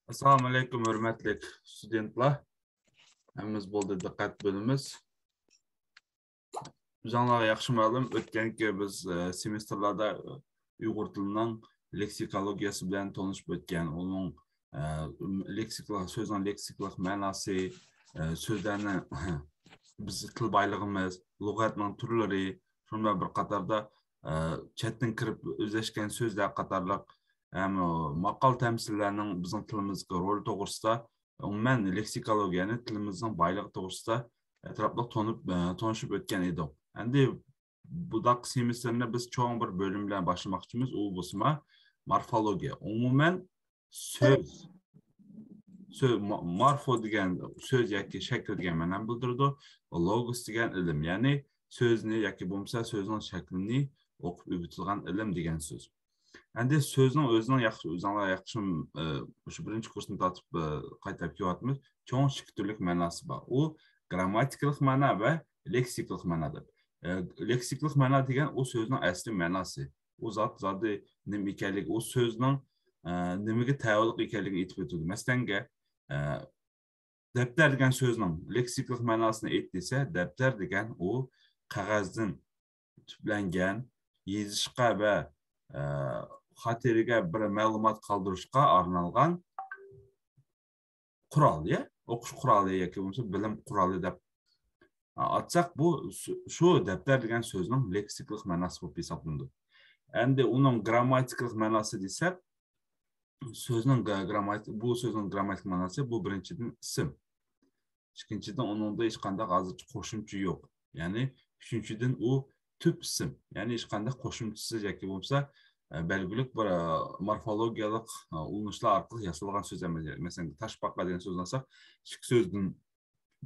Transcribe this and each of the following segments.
Assalamu alaikum, hürmetli studentlar. Hemiz boldu diqqat bölümümüz. Жаңағы yaxşı ma'lum, o'tganki biz semestrlarda Uyg'ur tilining leksikologiyasi bilan tanishib o'tgan. Uning so'zning leksikalik ma'nosi, so'zlarni biz til boylig'imiz, lug'atning turlari, shunday bir qatorda chetdan kirib o'zlashgan so'zlar qatorliq maqol tamsillarning bizning tilimizga rol to'g'risida umuman leksikologiyani tilimizning boyligi to'g'risida etrafli tanishib o'tgan edik. Endi budaq semestrni biz cho'ng bir bölüm bilan boshlamoqchimiz. U bo'lsa morfologiya. Umuman so'z morfo degan so'z yoki shakl degan ma'noni bildiradi. Logos degan ilm, ya'ni so'zni yoki bo'lmasa so'zning shaklini o'qib o'rgatilgan ilm degan so'z. Endi so'zning o'zining yaxshi shu birinchi kursni tatib qaytarib kelyapmiz. Cho'ng ikki turlik ma'nosi bor. U grammatikalik ma'no va leksikalik ma'nodir. Leksikalik ma'no degan u so'zning asli ma'nosi. U zoti nima ekanligi, u so'zning nimaga taalluq ekanligini aytib o'tadi. Masalan, daftar degan so'zning leksikalik ma'nosini ayt desa, daftar degan u qog'ozdan tuplangan, yozishga va xotiraga bir ma'lumot qoldirishga arnalgan qurol, o'qish quroli yoki bo'lmasa bilim quroli deb atsak, bu shu daftar degan so'zning leksikalik ma'nosi bo'lib hisoblanadi. Endi uning grammatikalik ma'nosi desak, bu so'zning grammatik ma'nosi bu birinchidan ism. Ikkinchidan uningda hech qanday hozircha qo'shimcha yo'q. Ya'ni uchinchidan u tüp ism. Ya'ni hech qanday qo'shimchasiz yoki bo'lmasa belgilik bir morfologiyalik ulanishlar orqali yasalgan so'z emas. Masalan, toshbaqa degan so'zni olsak, ikki so'zdan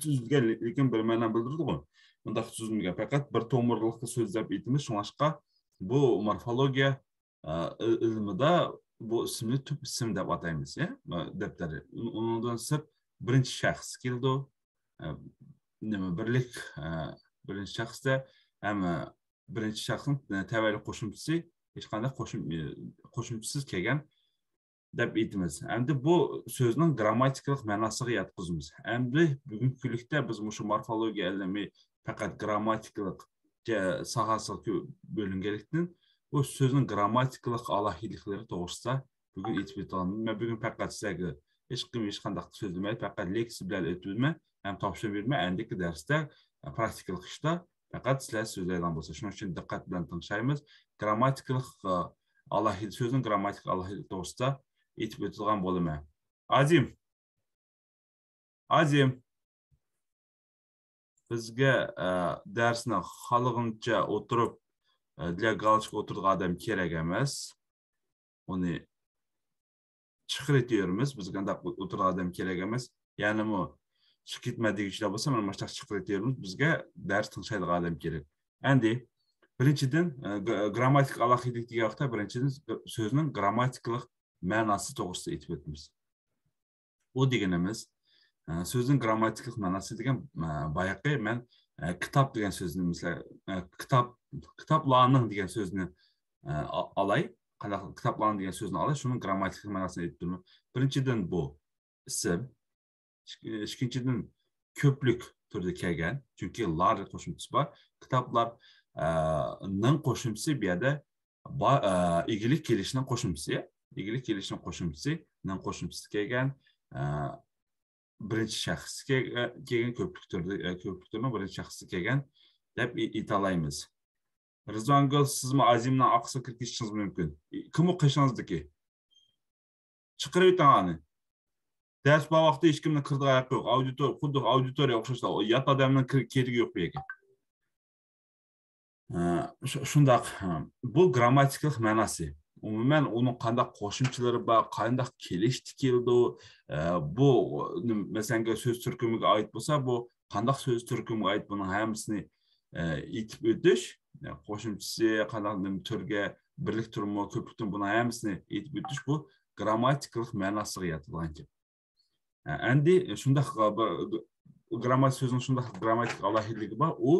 tuzilgan, lekin bir ma'no bildiradi-ku. Bunda tuzilmagan, faqat bir to'mirliqli so'z deb aytamiz. Shunga bu morfologiya ilmida bu ismni tüp ism deb ataymiz, daftari. Undan sirt birinchi shaxs keldi. Nima birlik birinchi shaxsda ham birinchi shaxsning tavalli qo'shimchasi hech qanday qo'shimchasiz kelgan deb aytamiz. Endi bu so'zning grammatikalik ma'nosiga yetkazamiz. Endi bugungi kunlikda biz shu morfologiya ilmi faqat grammatikalik sohasiga bo'linganlikdan bu so'zning grammatikalik alohidliklari to'g'risida bugun aytib o'taman. Men bugun faqat sizlarga hech qanday so'zlamaydi, faqat leksiya bilan o'tmayman, ham topshirib bermay, endiki darsda praktikalik ishda faqat sizlar so'zlaydigan bo'lsa, shuning uchun diqqat bilan tinglaymiz. Grammatikalik so'zning grammatik alohidligi to'g'risida aytib o'tilgan bo'laman. Azim bizga darsni xohlagancha o'tirib для галочка o'tirgan odam kerak emas. Uni chiqarib bizga o'tirgan odam kerak emas. Ya'ni bu chiqib ketmaydigichlar bo'lsa, mana mana chiqarib bizga dars tinglaydigan odam kerak. Endi birinchidan grammatik alohidlik degan vaqtda birinchidan so'zning grammatikalik ma'nosi to'g'risida aytib o'tamiz. U deganimiz so'zning grammatikalik ma'nosi degan boyaqi men kitob degan so'zni, masalan, kitoblarning degan so'zni olay, kitoblarning degan so'zni olay, shuning grammatikalik ma'nosini aytib turman. Birinchidan bu ism, ikkinchidan ko'plik turida kelgan, chunki lar qo'shimchasi bor. Kitoblarning qo'shimchasi bu yerda egilik kelishning qo'shimchasi, qo'shimchasi kelgan, birinchi shaxs kelgan ko'plik turida birinchi shaxs kelgan deb aytalaymiz. Rizvongul, sizmi Azimdan aqsa kirgishingiz mumkin. Kim o'qishingizdiki? Chiqarib o'tangani. Ders bu vaqtda hech kimning kirdiga yo'q. Xuddi auditoriya o'xshashlar. Yot odamning keragi yo'q bu yerga. Shundaq, bu grammatikalik ma'nosi. Umuman uning qanday qo'shimchalari bor, qanday kelishdi keldi, bu masalan so'z turkumiga oid bo'lsa, bu qanday so'z turkumiga oid, buning hammasini aytib o'tish, qo'shimchasi qanday turga, birlik turmi, ko'plikdan buning hammasini aytib o'tish, bu grammatikalik ma'nosiga yetilgan. Endi shunday so'zning shunday grammatik alohidligi bor, u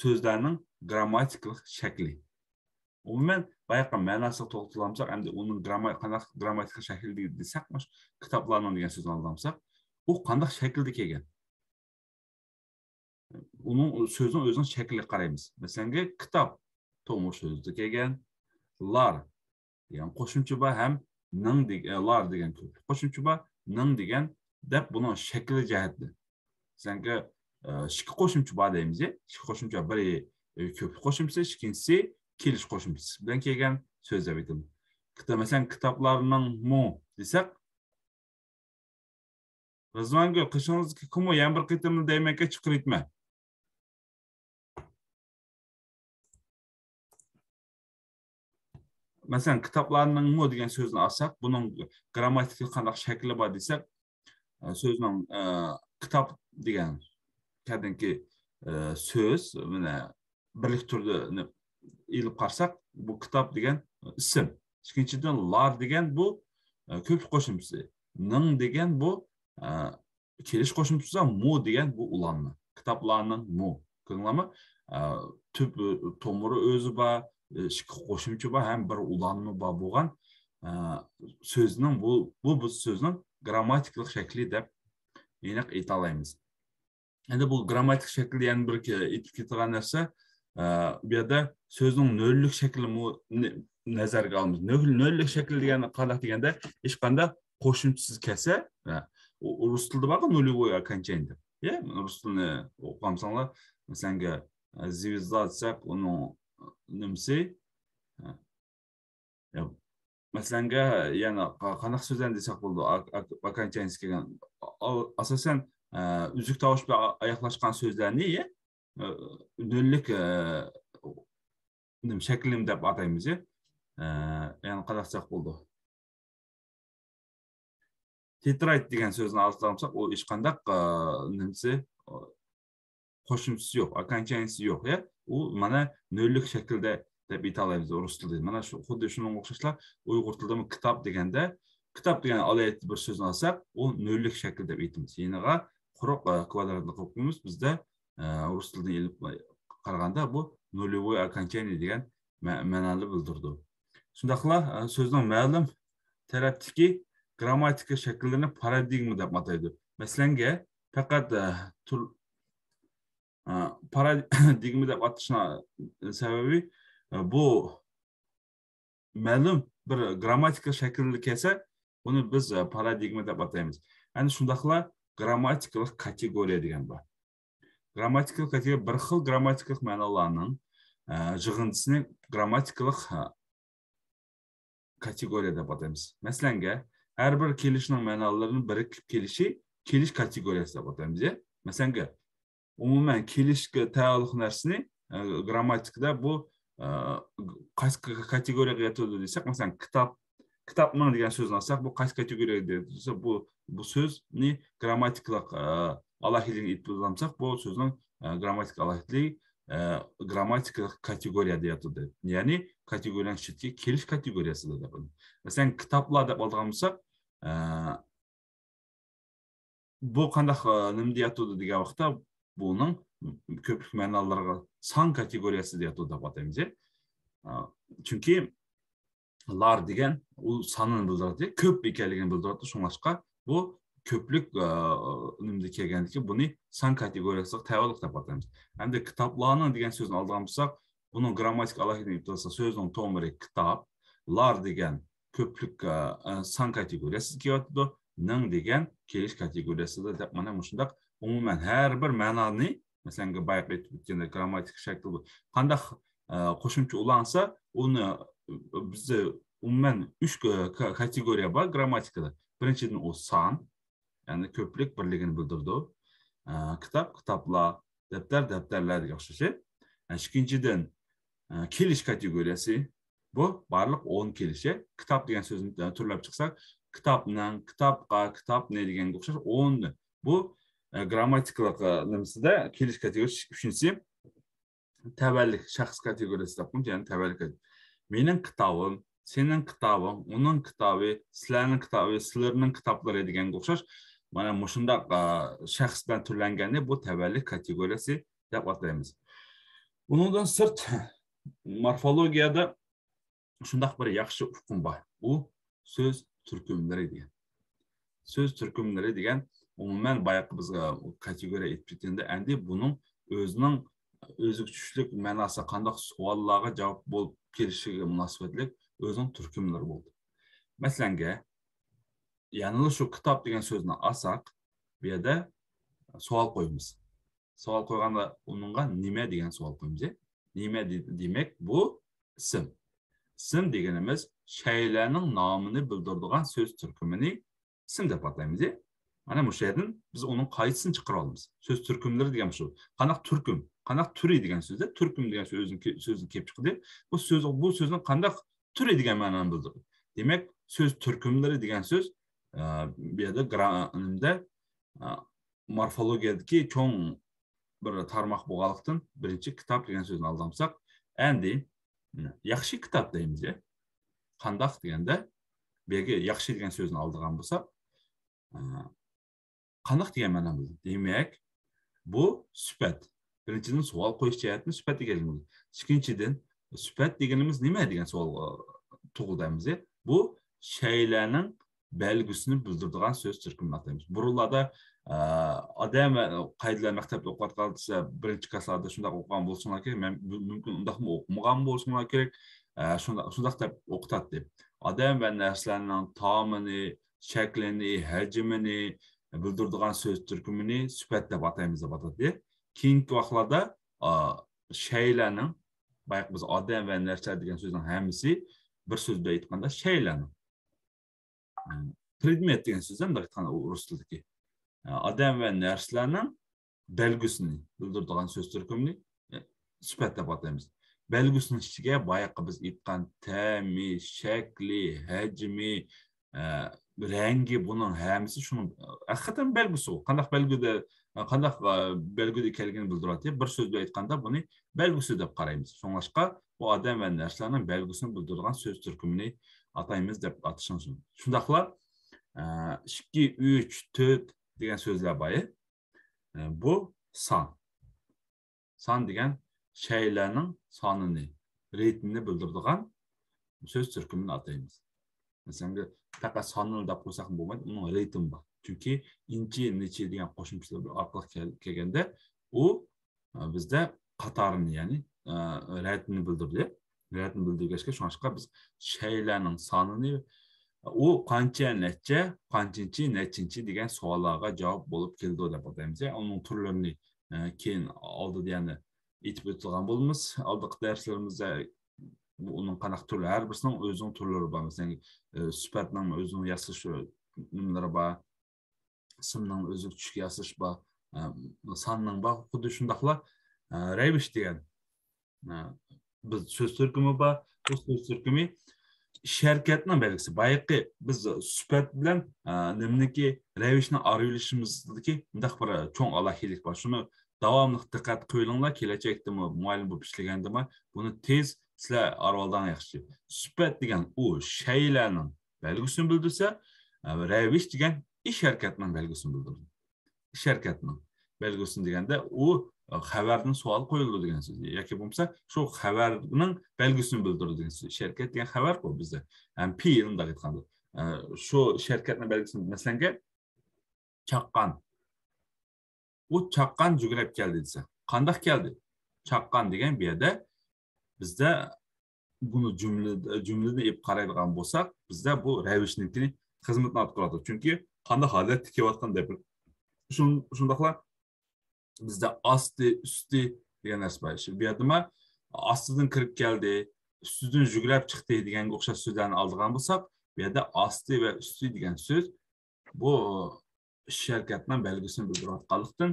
so'zlarning grammatikalik shakli. Umuman bayaqqa ma'nosiga to'xtalamsak, endi uning grammatik shakli desaq, kitoblarning degan so'zni olsamsak, u qanday shaklda kelgan? Uning so'zining o'zining shakliga qaraymiz. Masalan, kitob tomir so'zida kelgan, lar degan qo'shimcha bor ham ning degan lar degan qo'shimcha bor, ning degan deb buning shakli jihatda. Masalan, ikki qo'shimcha bor deymiz. Ikki qo'shimcha biri ko'p qo'shimchasi, ikkinchisi kelish qo'shimchasi bilan kelgan so'z deb aytiladi. Masalan, kitoblarning mu desak, Rizvangul, qishingizni kumu yana bir qitimni deymanka chiqritma. Masalan, kitoblarning mu degan so'zni olsak, buning grammatik qanday shakli bor desak, so'zning kitob degan kadinki so'z, mana birlik turda ilib qarsak, bu kitob degan ism. Ikkinchidan lar degan bu ko'p qo'shimchasi. Ning degan bu kelish qo'shimchasi, mu degan bu ulanma. Kitoblarning mu. Ko'ringlarmi? Tüp tomiri o'zi bor, ikki qo'shimcha bor, ham bir ulanma bor bo'lgan so'zning bu so'zning grammatik shakli deb aniq ayta olamiz. Endi bu grammatik shakli yana bir aytib ketgan narsa, bu yerda so'zning nollik shaklini nazarga olamiz. Nollik shakli degani qanday deganda, hech qanday qo'shimchasiz kelsa, rus tilida bor нулевой окончание. Rus tilini o'qamsanglar, masalan, звезда desaq, uning nimasi? Masalan, yana qanaqa so'zlarni desak bo'ldi, окончание kelgan. Asosan uzuk tovush bilan oyoqlashgan so'zlarni nollik shaklim deb ataymiz. Yani qanaqacha bo'ldi. Tetrayt degan so'zni olsak, u hech qanday nimasi qo'shimchasi yo'q, окончанияsi yo'q, u mana nollik shaklda deb ayta olamiz rus tilida. Mana shu xuddi shunga o'xshashlar Uyg'ur tilida kitob deganda, kitob degan alayat bir so'zni olsak, u nollik shaklda deb aytamiz. Yeniga quruq kvadratli qilib qo'yamiz. Bizda rus tilida ilib qaraganda bu нулевой окончание degan ma'noni bildirdi. Shundaqla so'zning ma'lum tarafdagi grammatika shaklarini paradigma deb ataydi. Masalan, faqat paradigma deb atashning sababi bu ma'lum bir grammatika shaklida kelsa, buni biz paradigma deb ataymiz. Endi shundaqla grammatikalik kategoriya degan bor. Grammatikalik kategoriya bir xil grammatikalik ma'nolarning yig'indisini grammatikalik kategoriya deb ataymiz. Masalan, har bir kelishning ma'nolarining birikib kelishi kelish kategoriyasi deb ataymiz. Masalan, umuman kelishga taalluq narsani grammatikada bu qaysi kategoriyaga yetadi desak, masalan, kitobning degan so'zni olsak, bu qaysi kategoriyaga desa, bu so'zni grammatikalik alohidligini aytib o'tsak, bu so'zning grammatik alohidligi grammatikalik kategoriyada yotadi. Ya'ni kategoriyaning ichidagi kelish kategoriyasida deb. Masalan, kitoblar deb olgan bo'lsak, bu qanday nima deyotdi degan vaqtda buning ko'plik ma'nolarga son kategoriyasida yotadi deb ataymiz. Chunki lar degan u sonini bildiradi, ko'p ekanligini bildiradi. Shunga bu ko'plik nimda kelganligi buni son kategoriyasiga tayyorlik deb ataymiz. Endi kitoblarning degan so'zni olgan bo'lsak, buning grammatik alohidligini aytsa, so'zning tomiri kitob, lar degan ko'plik son kategoriyasiga keladi, ning degan kelish kategoriyasida deb mana shundaq umuman har bir ma'noni, masalan, bayaqi aytib o'tganda grammatik shakli qanday qo'shimcha ulansa, uni bizda umuman 3 kategoriya bor grammatikada. Birinchidan u son, ya'ni ko'plik birligini bildirdi. Kitob, kitoblar, daftarlar degan o'xshash. Ikkinchidan kelish kategoriyasi, bu barliq 10 kelishi. Kitob degan so'zni turlab chiqsak, kitobning, kitobga, kitobni deganga o'xshash 10. Bu grammatikalik nimasida kelish kategoriyasi. Uchinchisi tavallik shaxs kategoriyasi deb qo'yamiz, ya'ni tavallik. Mening kitobim, sening kitobing, uning kitobi, sizlarning kitobi, sizlarning kitoblari deganga o'xshash mana shundaq shaxsdan turlanganda bu tavallik kategoriyasi deb ataymiz. Bundan sirt morfologiyada Şundaq bir yaxşı uqum var. O söz türkümleri degan. Söz türkümleri degan umuman bayaqı bizga kategoriya etib ketganda endi buning o'zining o'ziktushlik ma'nosi qanday savollarga javob bo'lib kelishiga munosabatli o'zining turkumlari bo'ldi. Masalanga, yanılı şu kitob degan so'zni olsak, bu yerda savol qo'yamiz. Savol qo'yganda uningga nima degan savol qo'yamiz. Nima demak bu ism. Ism deganimiz shaylarning nomini bildiradigan so'z turkumini ism deb ataymiz. Mana bu yerdan biz uning qaysisini chiqara olamiz. So'z turkumlari degan shu. Qanaq turkum, qanaq turi degan so'zda turkum degan so'zni kelib chiqdi. Bu so'zning qanaq turi degan ma'noni bildiradi. Demak, so'z turkumlari degan so'z bu yerda grammatikada morfologiyadagi cho'ng bir tarmoq bo'lganlikdan birinchi kitob degan so'zni olsamsak, endi yaxshi kitob deymiz. Qandaq deganda, bu yerga yaxshi degan so'zni oldigan bo'lsak, qandaq degan ma'no bildi. Demak, bu sifat. Birinchidan savol qo'yish jihatini sifat deganimiz. Ikkinchidan, sifat deganimiz nima degan savol tug'ilamiz. Bu shaylarning belgisini bildiradigan so'z turkumini ataymiz. Burunlarda odam qaydalar maktabda o'qiyotgan desa, birinchi klasslarda shunday o'qigan bo'lsinlar kerak, mumkin undaqmi o'qimagan bo'lsinlar kerak, shunday deb o'qitadi deb. Odam va narsalarning ta'mini, shaklini, hajmini bildiradigan so'z turkumini sifat deb ataymiz deb atadi. Keyingi vaqtlarda shaylarning, bayaq biz odam va narsa degan so'zning hammasi bir so'zda aytganda shaylarning predmet degan so'zdan aytganda rus tilidagi odam va narsalarning belgisini bildiradigan so'z turkumini sifat deb ataymiz. Belgisining ichiga bayaqi biz aytgan ta'mi, shakli, hajmi, rengi buning hammasi shuni haqiqatan belgisi. Qanday belgida ekanligini bildiradi. Bir so'zda aytganda buni belgisi deb qaraymiz. So'nglashqa bu odam va narsalarning belgisini bildiradigan so'z turkumini ataymiz deb atishimiz mumkin. Shundaqla 2, 3, 4 degan so'zlar bor. Bu son. Son degan shaylarning sonini, ritmini bildiradigan so'z turkumini ataymiz. Masalan, faqat sonni deb qo'ysak bo'lmaydi, uning ritmi bor. Chunki inchi, nechi degan qo'shimchalar orqali kelganda u bizda qatorini, ya'ni ritmini bildiradi. Ritmini bildirgachga shunga biz shaylarning sonini u qancha, necha, qanchinchi, nechinchi degan savollarga javob bo'lib keldi deb ataymiz. Uning turlarini keyin oldida yana aytib o'tilgan bo'lamiz. Oldingi darslarimizda uning qanaqa turlari, har birisining o'zining turlari bor. Masalan, sifatning o'zining yasash nimalari bor, ismning o'ziga tushga yasash bor, sonning bor. Xuddi shundaqla ravish degan biz so'z turkumi bor. Bu so'z turkumi sharkatning belgisi. Bayaqi biz sifat bilan nimniki ravishni ayrılishimizdagi bunday bir cho'ng alohidalik bor. Shuni davomli diqqat qo'yinglar, kelajakda muallim bo'lib ishlagandimi, buni tez sizlar arvoldan yaxshi. Sifat degan u shaylarning belgisini bildirsa, ravish degan ish harakatining belgisini bildiradi. Ish harakatining belgisini deganda u xabarning savol qo'yildi degan so'z. Yoki bo'lmasa, shu xabarning belgisini bildiradi degan so'z. Sharkat degan xabar bu bizda. Ham pirimda aytganda. Shu sharkatning belgisini masalanga chaqqan. U chaqqan jugrab keldi desa. Qanday keldi? Chaqqan degan bu yerda bizda buni jumlada ib qaraydigan bo'lsak, bizda bu ravishnikini xizmatini olib qoladi. Chunki qanday holatda kelayotgan deb shundaqla bizda asti, usti degan narsa bor. Bu yerda ostidan kirib keldi, ustidan jugrab chiqdi deganga o'xshash so'zlarni oldigan bo'lsak, bu yerda asti va usti degan so'z bu sharkatning belgisini bildirayotganlikdan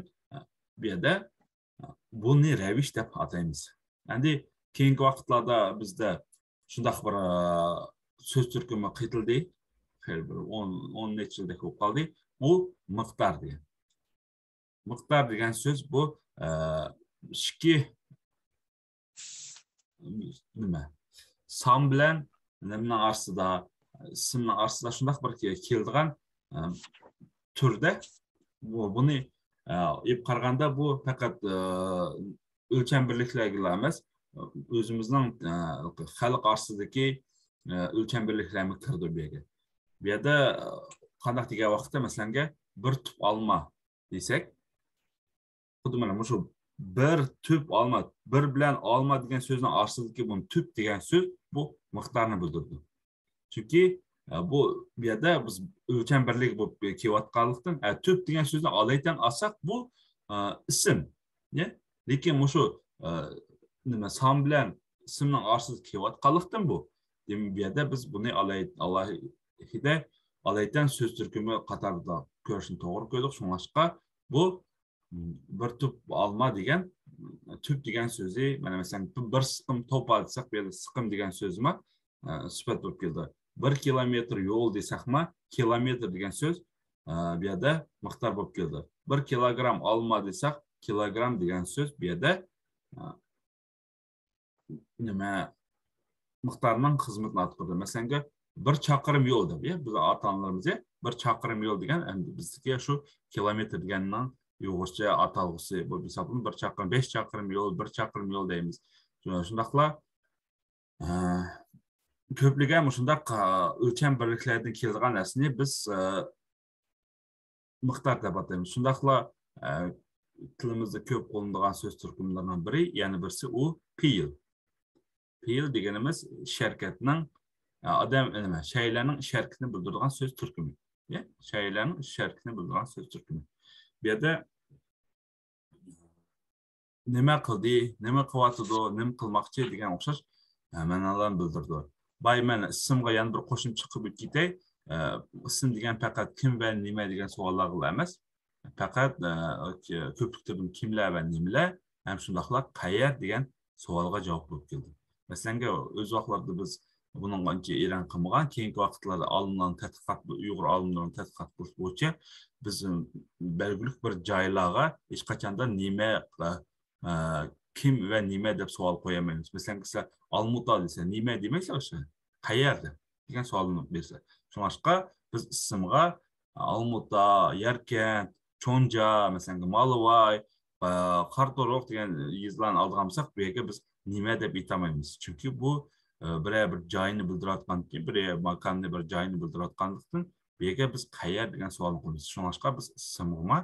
bu yerda buni ravish deb ataymiz. Endi keyingi vaqtlarda bizda shundaq bir so'z turkumi qaytildi. Har bir 10 necha yilda ko'p qoldi. U miqdor degan. Miqdor degan so'z bu ikki nima? Son bilan nimaning orasida, ismning orasida shundaq bir keladigan turda buni ib qaraganda bu faqat o'lcham birliklarga emas, o'zimizning xalq orasidagi ölçen birliklerimi kırdı bir yere. Bir yerda qandaq degan vaqtda masalan bir tüp alma desek, xuddi mana shu bir tüp alma, bir bilan alma degan so'zning orsidagi bu tüp degan so'z bu miqdorni bildirdi. Chunki bu yerda biz o'lcham birlik bo'lib kelayotganlikdan tüp degan so'zni olaydan olsak bu ism. Lekin shu nima son bilan ismning orasida kelayotganlikdan bu. Demak bu yerda biz buni alohida olaydan so'z turkumi qatorida ko'rishni to'g'ri ko'rdik. Shunga bu bir tüp alma degan tüp degan so'zi mana masalan bir siqim to'pa desak, bu yerda siqim degan so'zmi sifat bo'lib keldi. 1 kilometr yo'l desakmi, kilometr degan so'z bu yerda miqdor bo'lib keldi. 1 kilogram olma desak, kilogram degan so'z bu yerda nima miqdorning xizmatini atqirdi. Masalan, bir chaqirim yo'l deb, biz ota-onalarimiz bir chaqirim yo'l degan, endi bizga shu kilometr degandan yo'g'ircha atalg'isi bu hisoblanib, bir chaqirim, 5 chaqirim yo'l, 1 chaqirim yo'l deymiz. Shundaqla ko'pligan shundaq o'lcham birliklardan kelgan narsani biz miqdor deb ataymiz. Shundaqla tilimizda ko'p qo'llanilgan so'z turkumlaridan biri, yana birisi u pil. Pil deganimiz sharkatning shaylarning sharkatini bildiradigan so'z turkumi. Shaylarning sharkatini bildiradigan so'z turkumi. Bu yerda nima qildi, nima qilyotdi, nima qilmoqchi degan o'xshash ma'nolarni bildirdi. Bay mana ismga yana bir qo'shimcha qilib ketay. Ism degan faqat kim va nima degan savollar emas. Faqat ko'plikda kimlar va nimalar, ham shundaqla qayer degan savolga javob bo'lib keldi. Masalan, o'z vaqtlarida biz buning ancha e'lon qilmagan, keyingi vaqtlarda olimlarning tadqiqot, Uyg'ur olimlarining tadqiqot bo'yicha biz belgilik bir joylarga hech qachonda nima, kim va nima deb savol qo'yamaymiz. Masalan, Olmuta desa, nima demaksa o'sha qayerda degan savolni bersa. Shunga biz ismga Olmuta, Yarkan, Chonja, masalan, Malvay, Qartoroq degan yezlarni olgan bo'lsak, bu yerga biz nima deb aytamaymiz. Chunki bu bir joyni bildirayotgandan, bir makonni bir joyni bildirayotganlikdan bu yerga biz qayer degan savolni qo'yamiz. Shunga biz ismga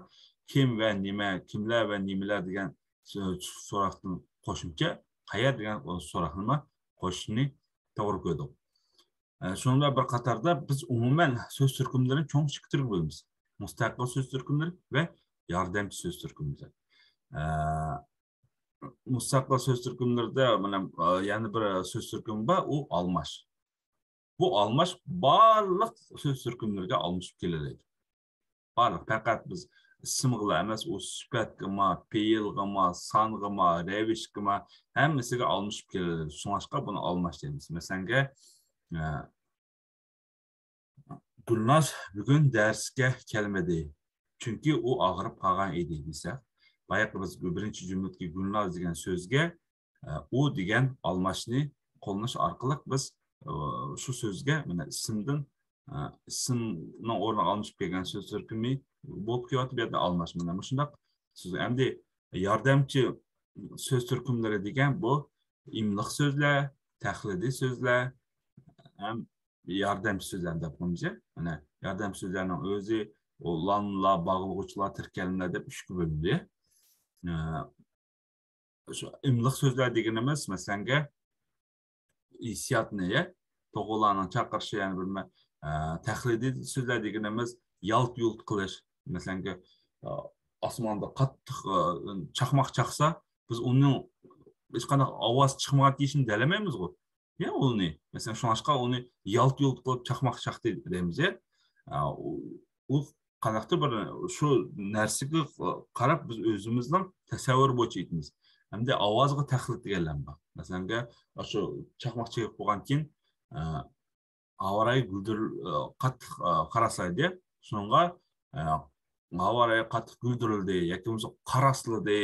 kim va nima, kimlar va nimalar degan so'roqni qo'shimcha qayer degan so'roqni qo'shishni to'g'ri ko'rdik. Shunga bir qatorda biz umuman so'z turkumlarini cho'ng ikki turga bo'lamiz. Mustaqil so'z turkumlari va yordamchi so'z turkumlari. Mustaqil so'z turkumlarida mana yana bir so'z turkumi bor, u almash. Bu almash barliq so'z turkumlariga almashib keladi. Barliq faqat biz ismga emas, u sifatga, fe'ilga, songa, ravishga hammasiga almashib keladi. Shunga buni almash deymiz. Masalan, Gulnaz bugun darsga kelmadi. Chunki u og'rib qolgan edi desa, bayaqi biz birinchi jumladagi Gulnaz degan so'zga u degan almashni qo'llanish orqali biz shu so'zga mana ismning o'rniga almashib kelgan so'z turkumi bo'lib kelyapti, bu yerda almash. Mana shundoq so'z. Endi yordamchi so'z turkumlari degan bu imliq so'zlar, tahliliy so'zlar, ham yordamchi so'zlar deb qo'yamiz. Mana yordamchi so'zlarning o'zi ulanlar, bog'lovchilar, tirkalimlar deb uchga bo'linadi. Shu imliq so'zlar deganimiz masalan hissiyotni, to'g'rilarning chaqirishi, ya'ni bilma tahliliy so'zlar deganimiz yalt-yult qilish. Masalan, osmonda qattiq chaqmoq chaqsa, biz uning hech qanday ovoz chiqmayotgan deyishni dalamaymiz-ku. Uni masalan shunga uni yalt-yult qilib chaqmoq chaqdi deymiz. U qanaqdir bir shu narsaga qarab biz o'zimizning tasavvur bo'yicha aytamiz. Hamda ovozga tahlil deganlar bor. Masalan, shu chaqmoq chaqib qo'ygan keyin havoray guldir qattiq qarasaydi. Shunga havoray qattiq guldirildi yoki bo'lmasa qarasladi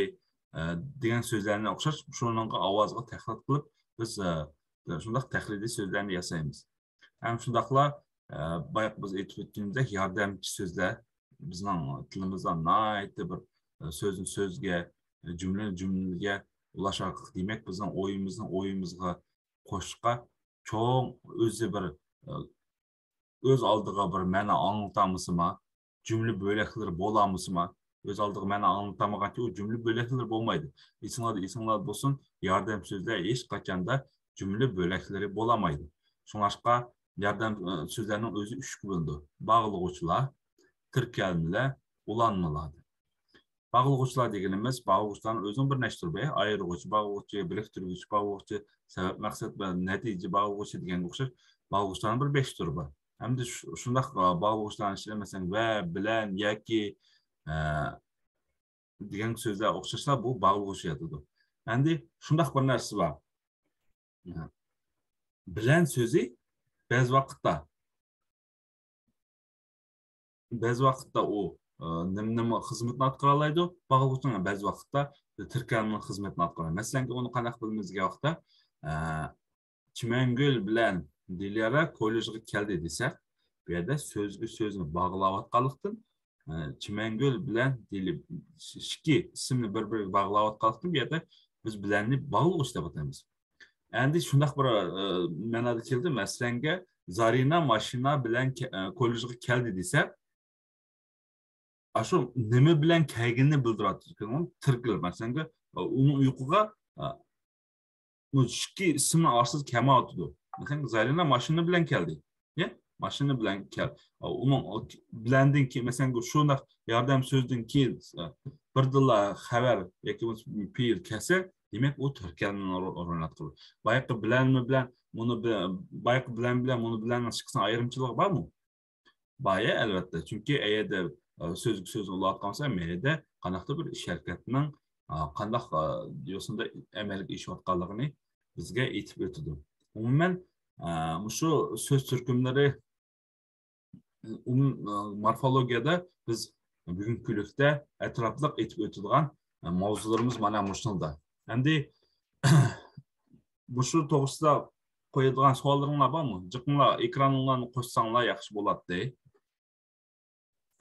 degan so'zlarni o'xshash shunga ovozga tahlil qilib biz shundaq tahliliy so'zlarni yasaymiz. Ham shundaqla bayaq biz aytib o'tganimizdek yordamchi so'zlar bizning tilimizda nihoyatda bir so'zni so'zga, jumlaga ulash orqali demak bizning o'yimizga qo'shishga çoğun özü bir öz aldığı bir məni anlatamısıma, cümle bölekleri bolamısıma, öz aldığı məni anlatamagan ki, o cümle bölekleri bolmaydı. İsinglar bolsun, yardım sözler hiç kaçanda cümle bölekleri bolamaydı. Sonuçta yardım sözlerinin özü üç bölündü. Bağlıqçılar, tirkelmeler, ulanmalar. Bağlıqçılar degenimiz bağlıqçıların özünün bir neçtir be, ayırğıcı, bağlıqçı, biriktirgüç, bağlıqçı, sebep maksat ve netice bağlıqçı degen oxşar bağlıqçıların bir 5 türü var. Hem de şundaq bağlıqçıların içinde mesela ve, bilen, yaki degan sözler oxşarsa bu bağlıqçı yatıdı. Endi şundaq bir narsa var. Bilen sözü bez vaqtda o nima xizmatni atqaralaydi, bağlıqçının bez vaqtda tirkalning xizmatini atqaraydi. Masalan, onu qanday bilmizga vaqtda Çimengül bilen Dilara kollejga keldi desek, bu yerda so'zni bog'layotganlikdan Çimengül bilen ikki ismni bir-biriga bog'layotganlikdan bu yerda biz bilanni bog'lash deb ataymiz. Endi shundaq bir ma'noda keldi. Masalanga Zarina mashina bilan kollejga keldi desek, shu nima bilan kelganini bildiradi. Tirkil masalanga uni uyquga ikki ismini arsiz kema atıdı. Mesela Zarina maşını bilen geldi. Ya? Maşını bilen gel. Onun bilendin ki mesela şuna yardım sözdün ki bir dilla haber yakımız pir kese demek o Türkiye'nin oranatı. Bayakı bilen mi bilen bunu bayakı bilen bunu bilen çıksın ayrımcılık var mı? Baya elbette. Çünkü eğer de söz ulatkansa meyde kanakta bir şirketinin kandak diyorsun da emelik iş atkalığını bizge itip ötüdü. Umumen şu söz türkümleri morfologiyada biz bugünkülükte etraflık itip ötüdüğün mavzularımız mana muşnulda. Endi bu şu toğusda koyulduğun suallarınlar var mı? Cıkınlar, ekranınlarını koşsanlar yaxşı boladı.